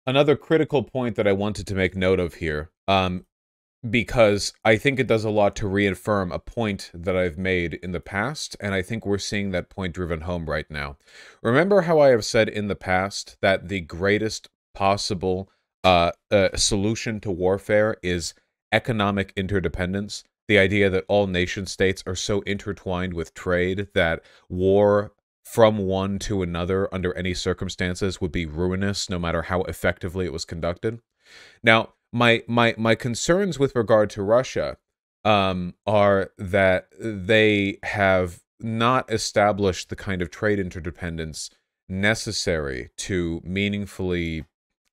Another critical point that I wanted to make note of here, because I think it does a lot to reaffirm a point that I've made in the past, and I think we're seeing that point driven home right now. Remember how I have said in the past that the greatest possible solution to warfare is economic interdependence? The idea that all nation states are so intertwined with trade that war from one to another under any circumstances would be ruinous no matter how effectively it was conducted. Now, my concerns with regard to Russia are that they have not established the kind of trade interdependence necessary to meaningfully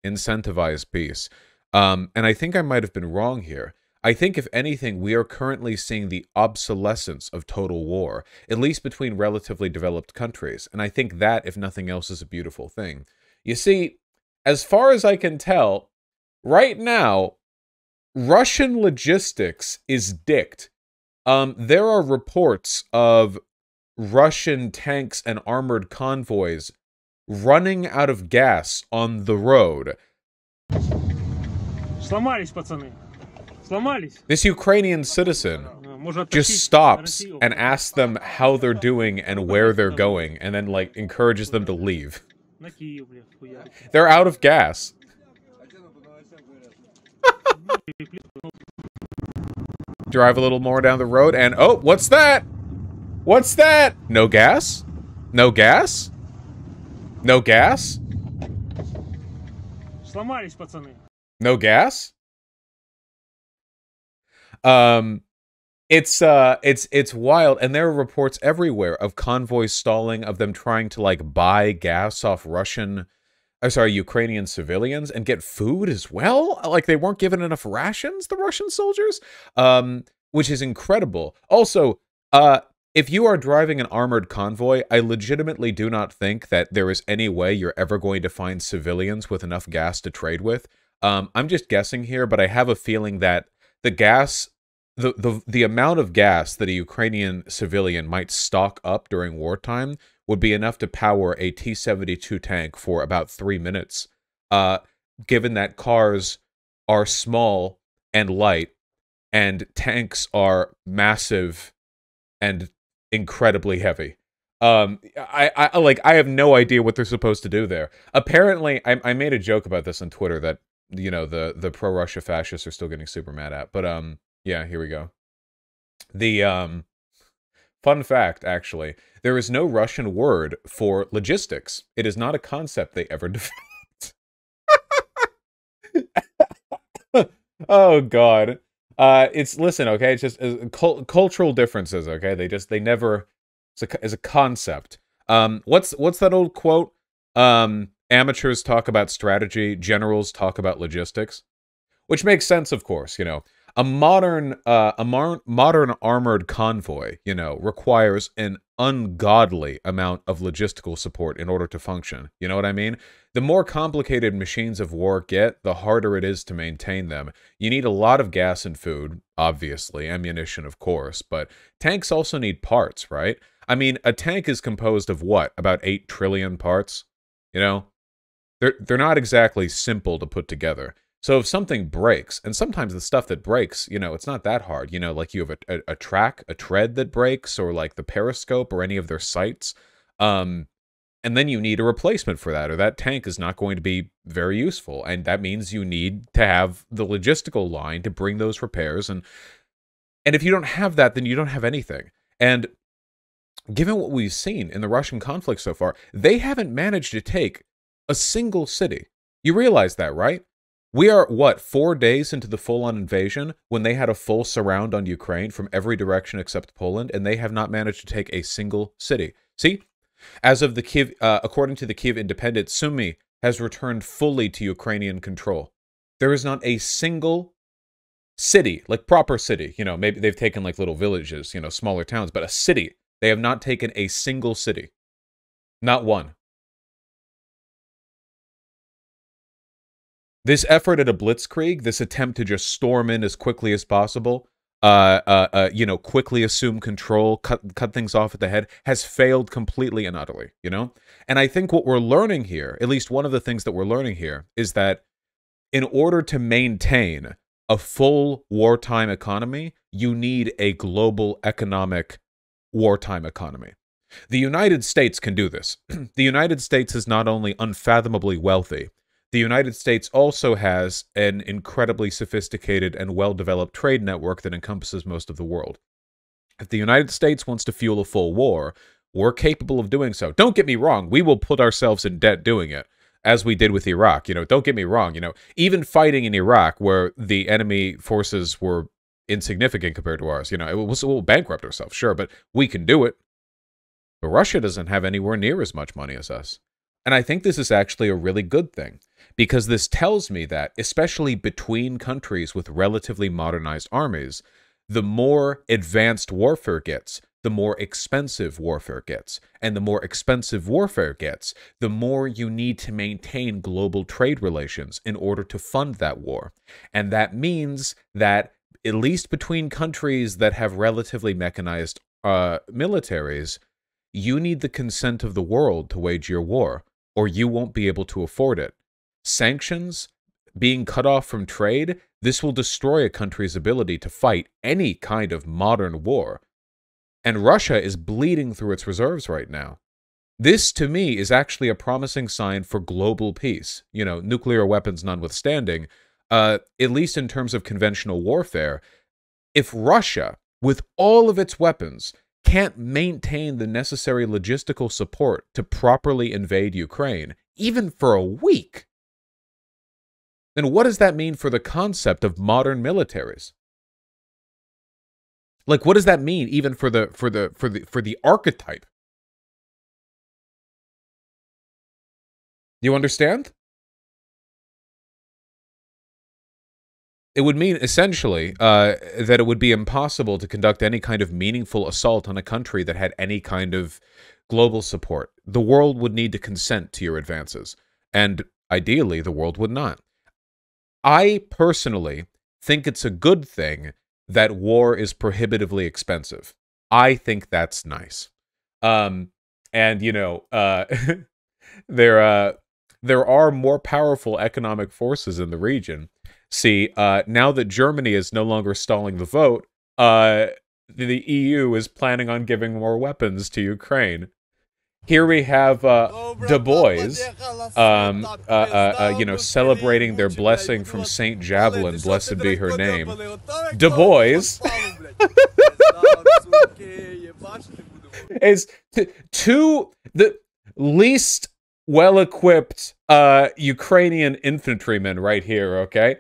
incentivize peace. And I think I might have been wrong here. I think, if anything, we are currently seeing the obsolescence of total war, at least between relatively developed countries. And I think that, if nothing else, is a beautiful thing. You see, as far as I can tell, right now, Russian logistics is dicked. There are reports of Russian tanks and armored convoys running out of gas on the road. Сломались, пацаны. Сломались. This Ukrainian citizen just stops and asks them how they're doing and where they're going, and then, like, encourages them to leave. They're out of gas. Drive a little more down the road, and oh, what's that? What's that? No gas? No gas? No gas? Сломались, пацаны. No gas? It's wild, and there are reports everywhere of convoys stalling, of them trying to, like, buy gas off Ukrainian civilians and get food as well. Like, they weren't given enough rations, the Russian soldiers, which is incredible. Also, if you are driving an armored convoy, I legitimately do not think that there is any way you're ever going to find civilians with enough gas to trade with. I'm just guessing here, but I have a feeling that the gas, the amount of gas that a Ukrainian civilian might stock up during wartime would be enough to power a T-72 tank for about 3 minutes, given that cars are small and light, and tanks are massive and incredibly heavy. I have no idea what they're supposed to do there. Apparently, I made a joke about this on Twitter that, you know, the pro-Russia fascists are still getting super mad at, but yeah, here we go. The fun fact, actually, there is no Russian word for logistics. It is not a concept they ever developed. Oh God. Listen, okay, it's just cultural differences, okay? They never, it's a concept. What's that old quote? Amateurs talk about strategy, generals talk about logistics. Which makes sense, of course, you know. A modern armored convoy, you know, requires an ungodly amount of logistical support in order to function. You know what I mean? The more complicated machines of war get, the harder it is to maintain them. You need a lot of gas and food, obviously, ammunition, of course, but tanks also need parts, right? I mean, a tank is composed of what? About 8 trillion parts? You know? They're not exactly simple to put together. So if something breaks, and sometimes the stuff that breaks, you know, it's not that hard. You know, like you have a tread that breaks, or like the periscope or any of their sights. And then you need a replacement for that, or that tank is not going to be very useful. And that means you need to have the logistical line to bring those repairs. And if you don't have that, then you don't have anything. And given what we've seen in the Russian conflict so far, they haven't managed to take a single city. You realize that, right? We are, what, 4 days into the full-on invasion when they had a full surround on Ukraine from every direction except Poland, and they have not managed to take a single city. See? As of the Kyiv, according to the Kyiv Independent, Sumy has returned fully to Ukrainian control. There is not a single city, like proper city, you know, maybe they've taken like little villages, you know, smaller towns, but a city. They have not taken a single city. Not one. This effort at a blitzkrieg, this attempt to just storm in as quickly as possible, quickly assume control, cut things off at the head, has failed completely and utterly, you know? And I think what we're learning here, at least one of the things that we're learning here, is that in order to maintain a full wartime economy, you need a global economic wartime economy. The United States can do this. The United States is not only unfathomably wealthy, the United States also has an incredibly sophisticated and well-developed trade network that encompasses most of the world. If the United States wants to fuel a full war, we're capable of doing so. Don't get me wrong, we will put ourselves in debt doing it, as we did with Iraq. Don't get me wrong, even fighting in Iraq where the enemy forces were insignificant compared to ours, we'll bankrupt ourselves, sure, but we can do it. But Russia doesn't have anywhere near as much money as us. And I think this is actually a really good thing, because this tells me that, especially between countries with relatively modernized armies, the more advanced warfare gets, the more expensive warfare gets. And the more expensive warfare gets, the more you need to maintain global trade relations in order to fund that war. And that means that, at least between countries that have relatively mechanized militaries, you need the consent of the world to wage your war, or you won't be able to afford it. Sanctions, being cut off from trade, this will destroy a country's ability to fight any kind of modern war. And Russia is bleeding through its reserves right now. This, to me, is actually a promising sign for global peace. Nuclear weapons notwithstanding, at least in terms of conventional warfare. If Russia, with all of its weapons, can't maintain the necessary logistical support to properly invade Ukraine, even for a week, then what does that mean for the concept of modern militaries? Like, what does that mean even for the archetype? You understand? It would mean, essentially, that it would be impossible to conduct any kind of meaningful assault on a country that had any kind of global support. The world would need to consent to your advances, and ideally, the world would not. I personally think it's a good thing that war is prohibitively expensive. I think that's nice. And, there are more powerful economic forces in the region. See, now that Germany is no longer stalling the vote, the EU is planning on giving more weapons to Ukraine. Here we have Du Bois, celebrating their blessing from Saint Javelin, blessed be her name. Du Bois is the least well-equipped Ukrainian infantrymen right here, okay?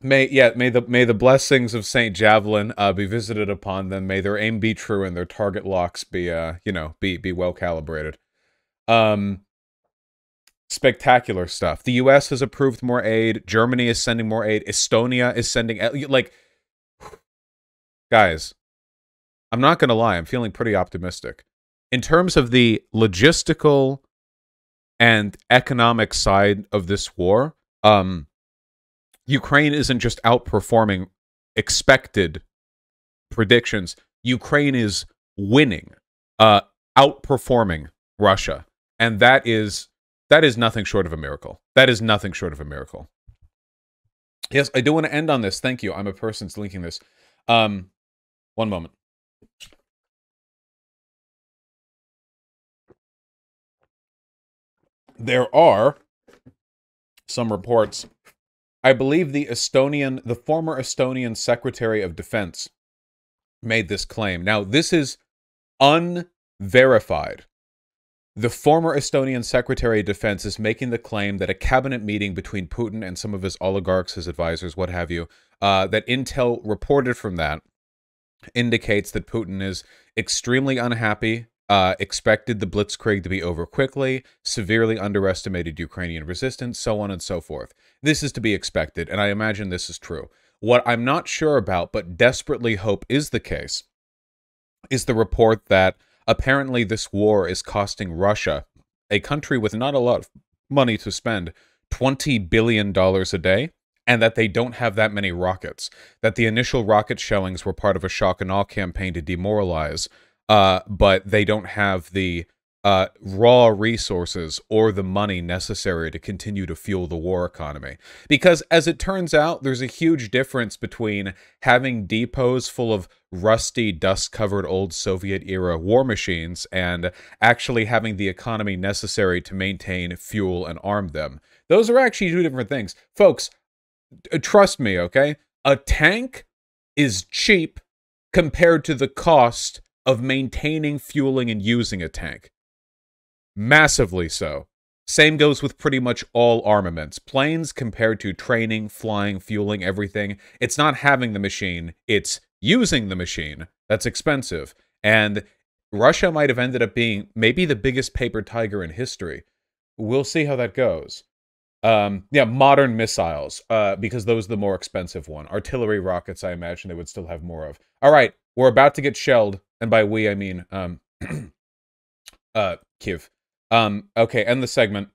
May the blessings of Saint Javelin be visited upon them. May their aim be true and their target locks be be well calibrated. Spectacular stuff. The US has approved more aid. Germany is sending more aid. Estonia is sending, guys, I'm not gonna lie, I'm feeling pretty optimistic. In terms of the logistical and economic side of this war, Ukraine isn't just outperforming expected predictions. Ukraine is winning, outperforming Russia. And that is nothing short of a miracle. That is nothing short of a miracle. Yes, I do want to end on this. Thank you. I'm a person's linking this. One moment. There are some reports. I believe the former Estonian Secretary of Defense made this claim. Now, this is unverified. The former Estonian Secretary of Defense is making the claim that a cabinet meeting between Putin and some of his oligarchs, his advisors, what have you, that intel reported from that indicates that Putin is extremely unhappy, expected the blitzkrieg to be over quickly, severely underestimated Ukrainian resistance, so on and so forth. This is to be expected, and I imagine this is true. What I'm not sure about, but desperately hope is the case, is the report that apparently this war is costing Russia, a country with not a lot of money to spend, $20 billion a day. and that they don't have that many rockets. That the initial rocket showings were part of a shock and awe campaign to demoralize, but they don't have the raw resources or the money necessary to continue to fuel the war economy. Because, as it turns out, there's a huge difference between having depots full of rusty, dust-covered old Soviet-era war machines and actually having the economy necessary to maintain, fuel, and arm them. Those are actually two different things. Folks, trust me, okay? A tank is cheap compared to the cost of maintaining, fueling, and using a tank. Massively so. Same goes with pretty much all armaments. Planes, compared to training, flying, fueling, everything, it's not having the machine, it's using the machine that's expensive. And Russia might have ended up being maybe the biggest paper tiger in history. We'll see how that goes. Yeah, modern missiles, because those are the more expensive one. Artillery rockets, I imagine they would still have more of. All right, we're about to get shelled, and by we, I mean, Kiev. Okay, end the segment.